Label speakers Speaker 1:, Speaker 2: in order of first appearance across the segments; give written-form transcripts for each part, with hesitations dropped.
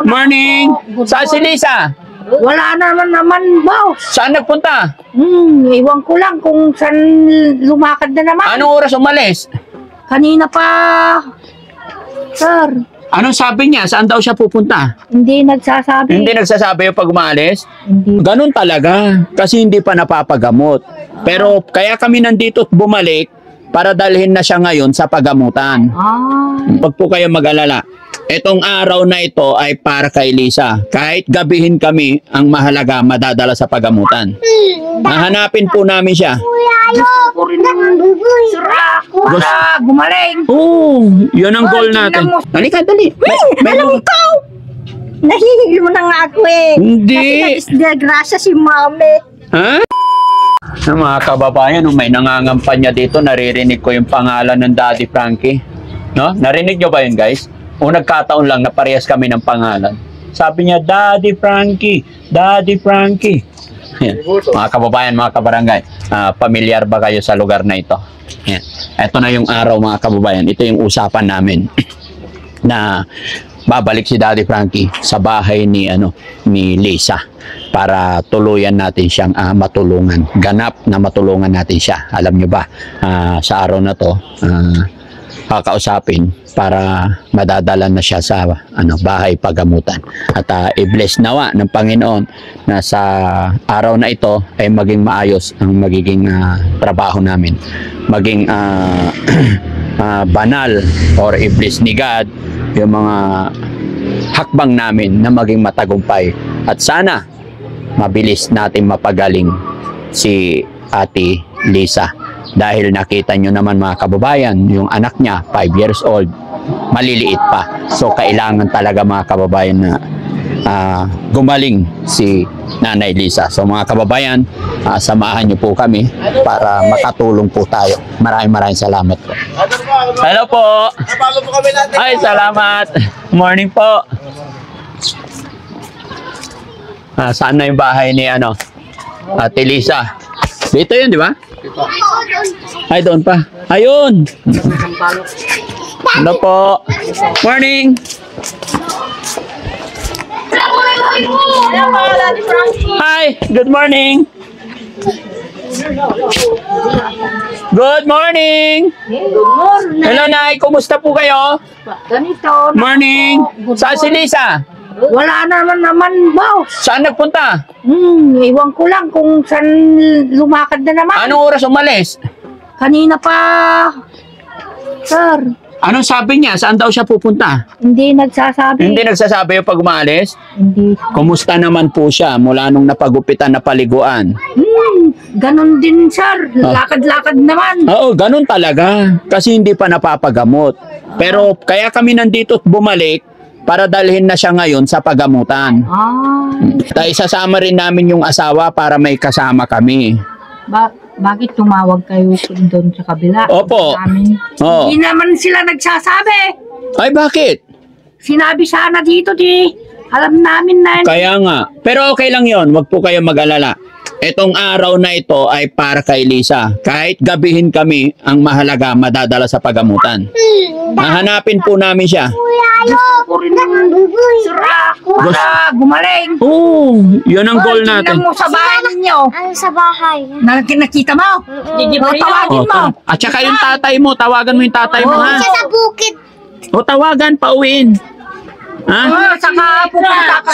Speaker 1: Morning! Saan si Lisa?
Speaker 2: Wala naman, boss.
Speaker 1: Saan nagpunta?
Speaker 2: Iwan ko lang kung saan lumakad na naman.
Speaker 1: Anong oras umalis?
Speaker 2: Kanina pa, sir.
Speaker 1: Anong sabi niya? Saan daw siya pupunta?
Speaker 2: Hindi nagsasabi.
Speaker 1: Hindi nagsasabi yung pag umalis?
Speaker 2: Hindi.
Speaker 1: Ganun talaga. Kasi hindi pa napapagamot. Pero kaya kami nandito at bumalik para dalhin na siya ngayon sa pagamutan. Huwag po kayo mag-alala. Itong araw na ito ay para kay Lisa. Kahit gabihin kami, ang mahalaga madadala sa pagamutan. Hahanapin po namin siya.
Speaker 2: Gusto ko rin wala, gumaling.
Speaker 1: Oo, yun ang goal natin. Halika, dali.
Speaker 2: Alam ikaw! Nahihilo na nga ako eh.
Speaker 1: Hindi.
Speaker 2: Kasi nag-disgrasya si mami.
Speaker 1: Ha? Mga kababayan, may nangangampanya dito, naririnig ko yung pangalan ng Daddy Frankie. No? Narinig nyo ba yun, guys? O nagkataon lang na parehas kami ng pangalan. Sabi niya, Daddy Frankie, Daddy Frankie. Yan. Mga kababayan, mga kabarangay, pamilyar ba kayo sa lugar na ito? Yan. Ito na yung araw, mga kababayan. Ito yung usapan namin na babalik si Daddy Frankie sa bahay ni Lisa para tuluyan natin siyang matulungan. Ganap na matulungan natin siya. Alam nyo ba, sa araw na to, kakausapin para madadala na siya sa bahay pagamutan. At i-bless nawa ng Panginoon na sa araw na ito ay maging maayos ang magiging trabaho namin. Maging banal or i-bless ni God yung mga hakbang namin na maging matagumpay. At sana mabilis natin mapagaling si Ate Lisa. Dahil nakita nyo naman, mga kababayan, yung anak niya, 5 years old, maliliit pa. So, kailangan talaga, mga kababayan, na gumaling si Nanay Lisa. So, mga kababayan, samahan nyo po kami para makatulong po tayo. Maraming salamat po. Hello po! Ay, salamat! Morning po! Saan na yung bahay ni Ate Lisa? Dito yun, di ba? Ay, doon pa. Ayun! Hello po. Morning! Hi! Good morning! Good morning! Hello, Nay! Kumusta po kayo?
Speaker 2: Ganito.
Speaker 1: Morning! Saan si Lisa?
Speaker 2: Wala naman, boss.
Speaker 1: Saan nagpunta?
Speaker 2: Iwan ko lang kung saan lumakad na naman.
Speaker 1: Anong oras umalis?
Speaker 2: Kanina pa, sir.
Speaker 1: Anong sabi niya? Saan daw siya pupunta?
Speaker 2: Hindi nagsasabi.
Speaker 1: Hindi nagsasabi yung pag umalis?
Speaker 2: Hindi.
Speaker 1: Kumusta naman po siya mula nung napagupitan na paliguan?
Speaker 2: Ganon din, sir. Lakad-lakad naman.
Speaker 1: Oo, ganun talaga. Kasi hindi pa napapagamot. Pero kaya kami nandito at bumalik para dalhin na siya ngayon sa pagamutan. Isasama rin namin yung asawa para may kasama kami.
Speaker 2: Bakit tumawag kayo doon sa kabila?
Speaker 1: Opo. Oo.
Speaker 2: Hindi naman sila nagsasabi.
Speaker 1: Ay, bakit?
Speaker 2: Sinabi sana dito, alam namin na.
Speaker 1: Kaya nga. Pero okay lang yon, wag po kayo mag-alala. Itong araw na ito ay para kay Lisa. Kahit gabihin kami, ang mahalaga madadala sa pagamutan. Hahanapin po namin siya.
Speaker 2: Gusto ko rin wala, gumaling.
Speaker 1: Oo, yun ang goal natin.
Speaker 2: Tingnan mo sa bahay ninyo.
Speaker 3: Ano sa bahay?
Speaker 2: Nakita mo? Tawagin mo.
Speaker 1: At saka yung tatay mo, tawagan mo yung tatay mo, ha?
Speaker 3: Siya sa bukid.
Speaker 1: O tawagan, pauwiin. Ha?
Speaker 2: Saka pupunta ka.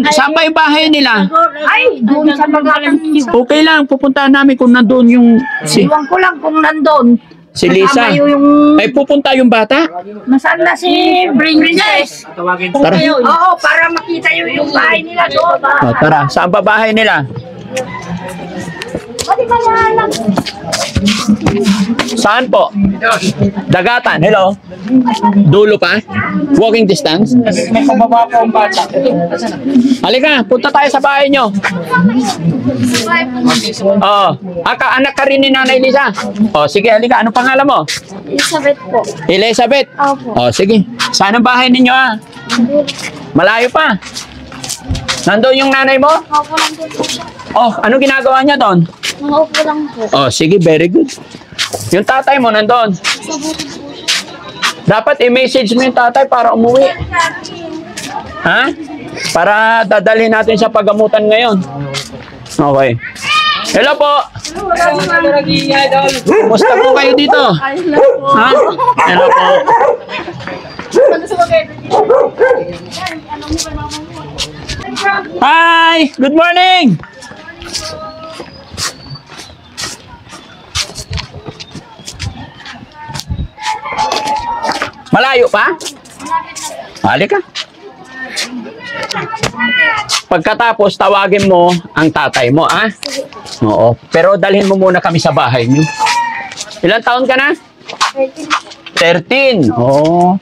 Speaker 1: Saan ba yung bahay nila?
Speaker 2: Ay, doon sa magalang.
Speaker 1: Okay lang, pupuntahan namin kung nandun yung
Speaker 2: Iwan ko lang kung nandun.
Speaker 1: si Lisa.
Speaker 2: Kasama yung
Speaker 1: Ay, pupunta yung bata?
Speaker 2: nasaan na si Princess?
Speaker 1: Tara.
Speaker 2: Oo, para makita yung bahay nila doon.
Speaker 1: O, tara, saan ba bahay nila? Saan po? Dagatan, hello? Dulo pa? Walking distance?
Speaker 4: May pababa po ang bata.
Speaker 1: Halika, punta tayo sa bahay nyo. Oo. Anak ka rin ni Nanay Lisa? O, sige, halika. Anong pangalan mo?
Speaker 3: Elizabeth po.
Speaker 1: Elizabeth?
Speaker 3: Opo.
Speaker 1: O, sige. Saan ang bahay ninyo, ha? Malayo pa. Nandun yung nanay mo?
Speaker 3: Opo lang din po siya.
Speaker 1: Oh, ano ginagawa niya doon?
Speaker 3: Opo lang po.
Speaker 1: Oh, sige, very good. Yung tatay mo nandun.
Speaker 3: Sa bukid po siya.
Speaker 1: Dapat i-message mo yung tatay para umuwi. Ha? Para dadalhin natin sa pagamutan ngayon. Okay. Hello po. Kumusta po kayo dito? Ha? Hello po. Hi! Good morning! Malayo pa? Halika. Pagkatapos, tawagin mo ang tatay mo, ah? Oo. Pero dalhin mo muna kami sa bahay niyo. Ilang taon ka na? 13. Oo.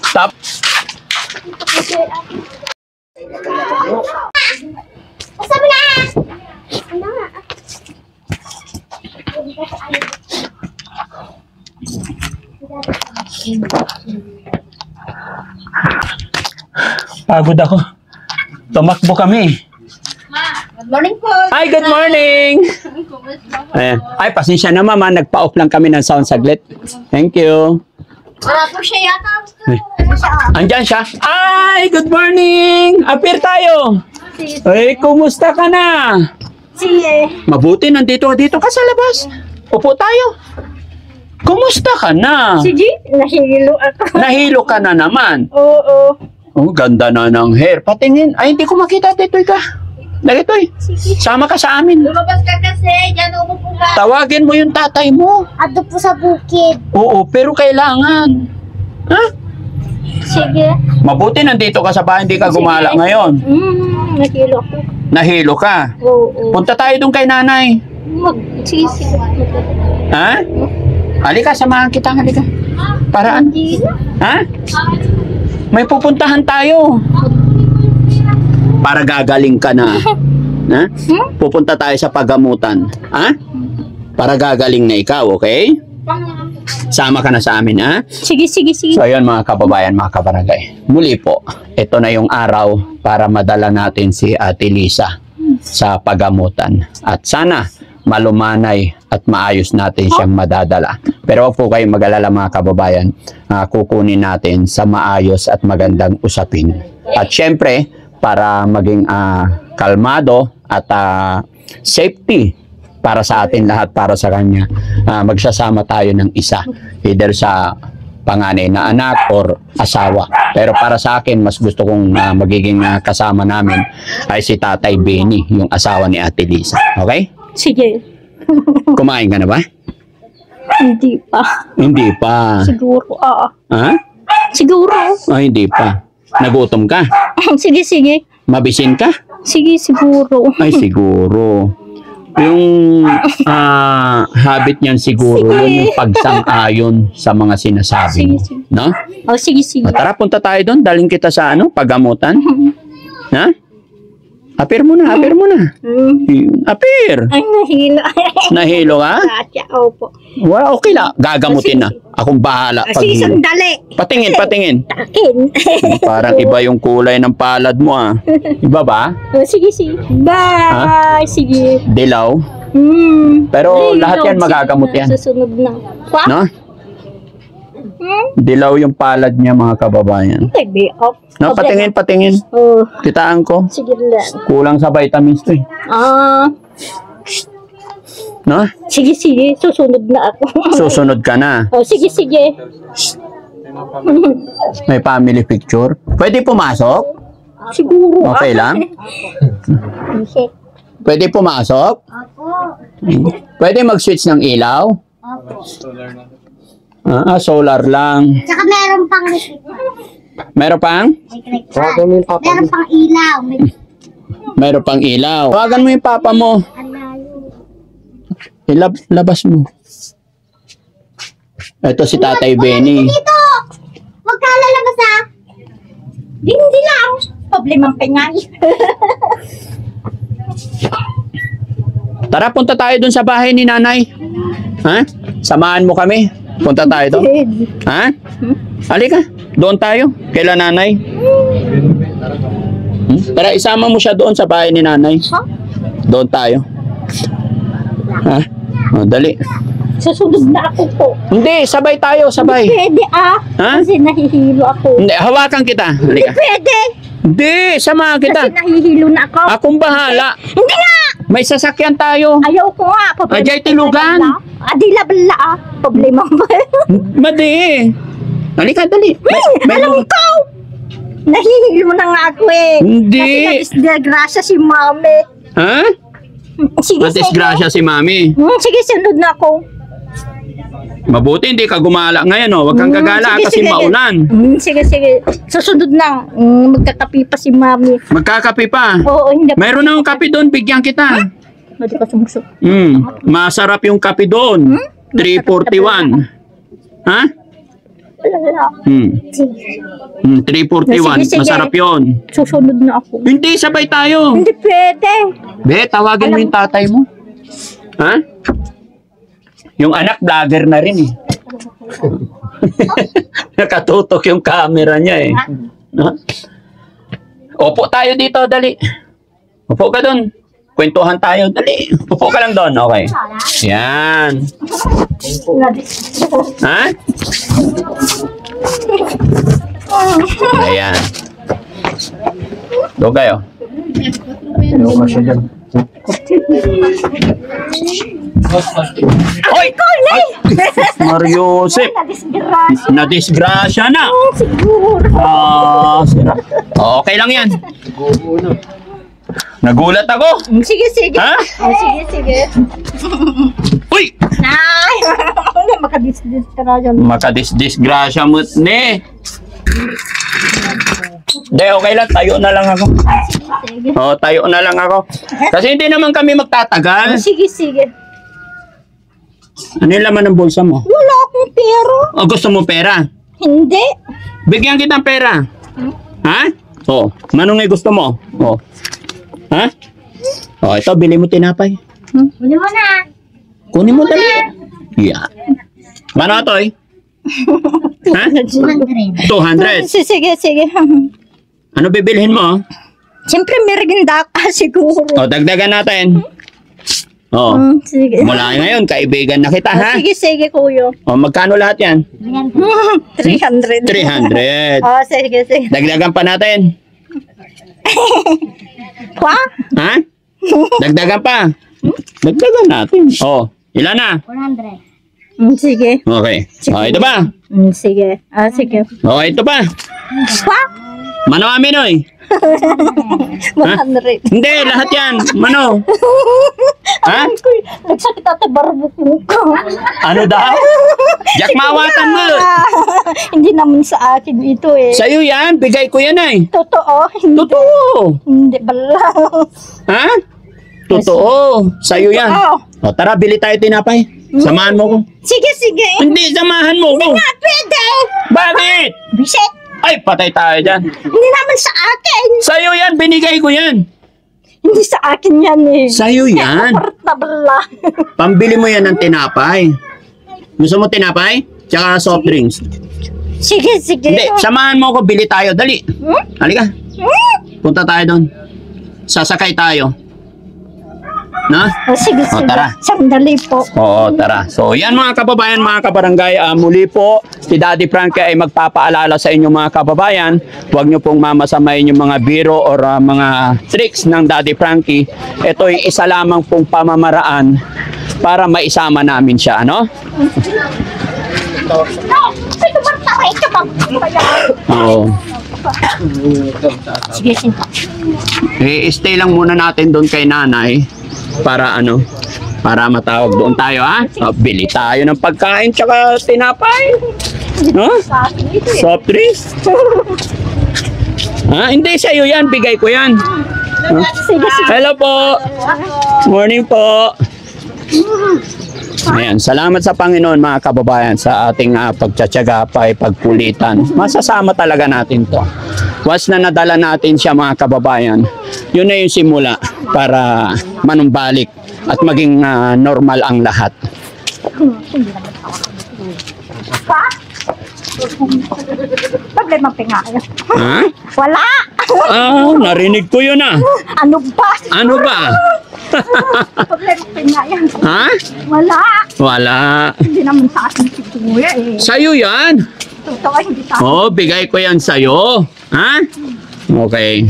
Speaker 1: Stop.
Speaker 3: Sabi na! Ano nga?
Speaker 1: Pagod ako. Tumakbo kami.
Speaker 3: Good morning po.
Speaker 1: Hi, good morning! Ayan. Ay, pasensya na mama. Nagpa-off lang kami ng sound saglit. Thank you.
Speaker 3: Wala po siya yata.
Speaker 1: Andyan siya. Ay, good morning! Appear tayo. Ay, kumusta ka na?
Speaker 3: Sige.
Speaker 1: Mabuti, nandito ka sa labas. Upo tayo. Kumusta ka na?
Speaker 3: Sige, nahihilo ako.
Speaker 1: Nahilo ka na naman.
Speaker 3: Oo.
Speaker 1: Oh, ganda na ng hair. Patingin. Ay, hindi ko makita. Titoy ka. Dali, Toy. Sama ka sa amin.
Speaker 3: Lumabas ka kasi. Diyan umupo ka.
Speaker 1: Tawagin mo yung tatay mo.
Speaker 3: Ato po sa bukid.
Speaker 1: Oo, pero kailangan. Ha?
Speaker 3: Sige.
Speaker 1: Mabuti, nandito ka sa bahay. Hindi ka gumala ngayon.
Speaker 3: Nahihilo ako.
Speaker 1: Nahilo ka.
Speaker 3: Oo.
Speaker 1: Punta tayo doon kay nanay.
Speaker 3: Sige, sige.
Speaker 1: Ha? Halika, samahan kita. Halika. Paraan.
Speaker 3: Hindi na.
Speaker 1: Ha? May pupuntahan tayo. Para gagaling ka na. Ha? Pupunta tayo sa pagamutan. Ha? Para gagaling na ikaw, okay? Sama ka na sa amin, ha?
Speaker 3: Sige, sige, sige.
Speaker 1: So, ayun mga kababayan, mga kabarangay. Muli po, ito na yung araw para madala natin si Ate Lisa sa pagamutan. At sana malumanay at maayos natin siyang madadala. Pero wag po kayong mag-alala mga kababayan, kukunin natin sa maayos at magandang usapin. At syempre, para maging kalmado at safety para sa atin lahat, para sa kanya, magsasama tayo ng isa, either sa panganay na anak or asawa. Pero para sa akin, mas gusto kong magiging kasama namin ay si Tatay Benny, yung asawa ni Ate Lisa. Okay?
Speaker 3: Sige.
Speaker 1: Kumain ka na ba?
Speaker 3: Hindi pa.
Speaker 1: Hindi pa.
Speaker 3: Siguro,
Speaker 1: Ha?
Speaker 3: Siguro.
Speaker 1: Ay, hindi pa. Nagutom ka?
Speaker 3: Sige, sige.
Speaker 1: Mabisin ka?
Speaker 3: Sige, siguro.
Speaker 1: Ay, siguro. Yung habit niyan siguro, yun yung pagsang-ayon sa mga sinasabi mo.
Speaker 3: Sige, sige.
Speaker 1: No?
Speaker 3: Oh, sige, sige.
Speaker 1: O, tara, punta tayo doon. Daling kita sa pagamutan. Ha? Appear mo na, appear mo na. Appear.
Speaker 3: Ay, nahilo.
Speaker 1: Nahilo ka?
Speaker 3: Katya, opo.
Speaker 1: Well, okay lang. Gagamutin na. Akong bahala.
Speaker 3: Sige,
Speaker 1: Paghilo.
Speaker 3: sandali.
Speaker 1: Patingin, patingin.
Speaker 3: Akin.
Speaker 1: Parang iba yung kulay ng palad mo, ah. Iba ba?
Speaker 3: Oh, sige, sige. Bye. Sige.
Speaker 1: Dilaw? Pero lahat yan magagamot yan.
Speaker 3: Susunod na. Kwa?
Speaker 1: No? Dilaw yung palad niya, mga kababayan.
Speaker 3: Be off.
Speaker 1: No, patingin, patingin.
Speaker 3: Oh,
Speaker 1: Kitaan ko.
Speaker 3: sige lang.
Speaker 1: Kulang sa vitamins to, eh. No?
Speaker 3: Sige, sige. Susunod na ako.
Speaker 1: Susunod ka na.
Speaker 3: Oh, sige, sige.
Speaker 1: May family picture. Pwede pumasok?
Speaker 3: Siguro.
Speaker 1: Okay lang? Pwede pumasok? Pwede mag-switch ng ilaw? Solar lang.
Speaker 3: Tsaka meron pang
Speaker 1: Meron pang?
Speaker 3: meron pang ilaw.
Speaker 1: Meron pang ilaw. Tawagan mo yung papa mo. Labas mo. Ito si Tatay Benny.
Speaker 3: Dito! Huwag ka lalabas ha! Hindi lang. Problemang pengal.
Speaker 1: Tara, punta tayo dun sa bahay ni nanay. Ha? Samahan mo kami. Punta tayo doon. Ha? Halika. Doon tayo. Kaila nanay. Tara, isama mo siya doon sa bahay ni nanay. Doon tayo. Ha? O, dali.
Speaker 3: Susunod na ako po.
Speaker 1: Hindi, sabay tayo, sabay.
Speaker 3: Pwede ah.
Speaker 1: Ha?
Speaker 3: Kasi nahihilo ako.
Speaker 1: Hindi, hawakan kita. Halika.
Speaker 3: Pwede.
Speaker 1: Hindi, samahan kita.
Speaker 3: Kasi nahihilo na ako.
Speaker 1: Akong bahala.
Speaker 3: Hindi nga.
Speaker 1: May sasakyan tayo.
Speaker 3: Ayaw ko nga. Problema.
Speaker 1: Ajay, tilugan.
Speaker 3: Adila bala ah. Problema ba?
Speaker 1: Madi. Halika, dali.
Speaker 3: Alam ko. Nahihilo na nga ako eh.
Speaker 1: Hindi.
Speaker 3: Kasi nadisgrasya si mami.
Speaker 1: Ha?
Speaker 3: Sige,
Speaker 1: Matisgrasya si mami.
Speaker 3: Sige, sunod na ako.
Speaker 1: Mabuti hindi ka gumala ngayon, oh. Huwag kang gagala kasi maulan.
Speaker 3: Sige. Susunod na. Magkakapi pa si mami.
Speaker 1: Magkakape pa.
Speaker 3: Oo, hindi.
Speaker 1: Mayroon na yung kape doon, bigyan kita.
Speaker 3: Hindi ka sumusok.
Speaker 1: Masarap yung kape doon. 341. Ha?
Speaker 3: Wala.
Speaker 1: 341.
Speaker 3: Sige.
Speaker 1: Masarap yun.
Speaker 3: Susunod na ako.
Speaker 1: Hindi, sabay tayo.
Speaker 3: Hindi pwede.
Speaker 1: Be, tawagin mo yung tatay mo. Ha? Yung anak, vlogger na rin eh. Nakatutok yung camera niya eh. No? Opo tayo dito, dali. Upo ka doon. Kwentuhan tayo, dali. Upo ka lang doon, okay. Yan. Ha? Ayan. Doon kayo. Hoy! Mario Josep!
Speaker 3: Nadisgrasya.
Speaker 1: Nadisgrasya na!
Speaker 3: Siguro.
Speaker 1: Sira. Okay lang yan. Nagulat ako.
Speaker 3: Sige.
Speaker 1: Ha?
Speaker 3: Sige.
Speaker 1: Uy!
Speaker 3: Ay! Makadisgrasya.
Speaker 1: Makadisgrasya mo ni. Hindi, okay lang. Tayo na lang ako.
Speaker 3: Sige.
Speaker 1: Tayo na lang ako. Kasi hindi naman kami magtatagal.
Speaker 3: Sige.
Speaker 1: Ano yung laman ng bulsa mo?
Speaker 3: Wala akong pera.
Speaker 1: O, gusto mo pera?
Speaker 3: Hindi.
Speaker 1: Bigyan kita ng pera. Ha? Manong gusto mo? Ha? Ito, bili mo tinapay.
Speaker 3: Hindi mo na.
Speaker 1: Kunin mo dali. Yeah. Mano ito eh? Ha? 200.
Speaker 3: Sige.
Speaker 1: Ano bibilhin mo?
Speaker 3: Siyempre, merienda ka siguro.
Speaker 1: Dagdagan natin.
Speaker 3: Sige.
Speaker 1: Mula ngayon, kaibigan na kita, ha?
Speaker 3: Sige, kuya.
Speaker 1: Magkano lahat yan?
Speaker 3: 300.
Speaker 1: 300.
Speaker 3: Sige.
Speaker 1: Dagdagan pa natin.
Speaker 3: Kwa?
Speaker 1: Ha? Dagdagan pa. Dagdagan natin. Ilan na?
Speaker 3: 100. Sige.
Speaker 1: Okay. Ito ba?
Speaker 3: Sige. Sige.
Speaker 1: Ito pa.
Speaker 3: Kwa?
Speaker 1: Mano Aminoy?
Speaker 3: 100.
Speaker 1: Hindi, lahat yan. Mano? Ha?
Speaker 3: Nagsakit ata barbuk ko.
Speaker 1: Ano daw? Jack mawatan mo.
Speaker 3: Hindi naman sa akin ito eh.
Speaker 1: Sa'yo yan, bigay ko yan ay.
Speaker 3: Totoo. Hindi.
Speaker 1: Totoo.
Speaker 3: Hindi bala.
Speaker 1: Ha? Totoo. Sa'yo yan. Tara, bili tayo tinapay. Samahan mo ko.
Speaker 3: Sige.
Speaker 1: Hindi, samahan mo ko.
Speaker 3: Nga, pwede.
Speaker 1: Bakit?
Speaker 3: Bisit.
Speaker 1: Ay, patay tayo dyan.
Speaker 3: Hindi naman sa akin.
Speaker 1: Sa'yo yan, binigay ko yan.
Speaker 3: Hindi sa akin yan eh.
Speaker 1: Sa'yo yan.
Speaker 3: Tabla.
Speaker 1: Pambili mo yan ng tinapay. Gusto mo tinapay? Tsaka soft drinks.
Speaker 3: Sige.
Speaker 1: Hindi, samahan mo ko, bili tayo. Dali. Halika. Punta tayo doon. Sasakay tayo. Na?
Speaker 3: Sige.
Speaker 1: Tara.
Speaker 3: Sandali po.
Speaker 1: Oo, tara. So, yan mga kababayan, mga kabarangay. Muli po, si Daddy Frankie ay magpapaalala sa inyo mga kababayan. Huwag nyo pong mamasamayin yung mga biro or mga tricks ng Daddy Frankie. Ito ay isa lamang pong pamamaraan para maisama namin siya, ano? Oo.
Speaker 3: Sige.
Speaker 1: Stay lang muna natin doon kay nanay para para matawag doon tayo, ha? Bili tayo ng pagkain tsaka tinapay. Soft drinks. Hindi sa'yo yan, bigay ko yan. Hello po. Morning po. Ayan, salamat sa Panginoon mga kababayan sa ating pagtsatsaga, pagkulitan. Masasama talaga natin to. Once na nadala natin siya mga kababayan, yun na yung simula para manumbalik at maging normal ang lahat.
Speaker 3: Problema pingayan.
Speaker 1: Ha?
Speaker 3: Wala!
Speaker 1: Ah, narinig ko yun ah.
Speaker 3: Ano ba?
Speaker 1: Ano ba?
Speaker 3: Problema pingayan.
Speaker 1: Ha?
Speaker 3: Wala!
Speaker 1: Wala.
Speaker 3: Hindi naman sa akin si Kuya eh.
Speaker 1: Sa'yo yan.
Speaker 3: Totoo, hindi sa akin.
Speaker 1: Oh, bigay ko yan sa'yo. Ha? Okay.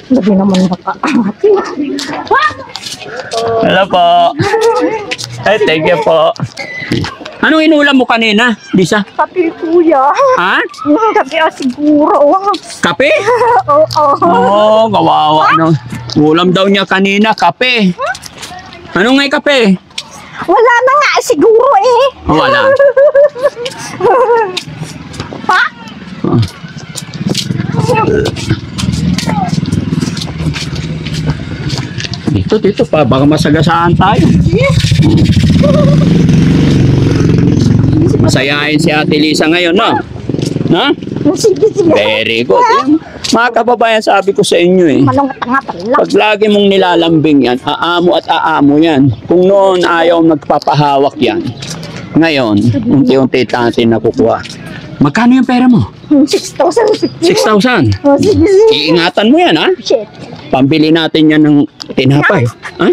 Speaker 3: Hindi naman nakaahati.
Speaker 1: Hello po. Ay, thank you po. Anong inulam mo kanina, Lisa?
Speaker 3: Kape, Kuya.
Speaker 1: Ha?
Speaker 3: Kape siguro.
Speaker 1: Kape?
Speaker 3: Oo.
Speaker 1: Oo, kawawa no. Ulam daw niya kanina, kape. Ano nga'y kape?
Speaker 3: Wala na nga siguro eh.
Speaker 1: Oh, wala.
Speaker 3: Pa?
Speaker 1: Oh. Dito pa, baka masagasaan tayo. Masayahin si Ate Lisa ngayon, no? No?
Speaker 3: Sige, sige.
Speaker 1: Very good. Yan. Mga kababayan, sabi ko sa inyo eh.
Speaker 3: Malungkot nga pala.
Speaker 1: Pag lagi mong nilalambing yan, aamo at aamo yan. Kung noon ayaw magpapahawak yan, ngayon, unti-unti natin nakukuha. Magkano yung pera mo?
Speaker 3: 6,000.
Speaker 1: 6,000.
Speaker 3: Oh, sige, sige.
Speaker 1: Iingatan mo yan, ha?
Speaker 3: Shit.
Speaker 1: Pambili natin yan ng tinapay. Ha?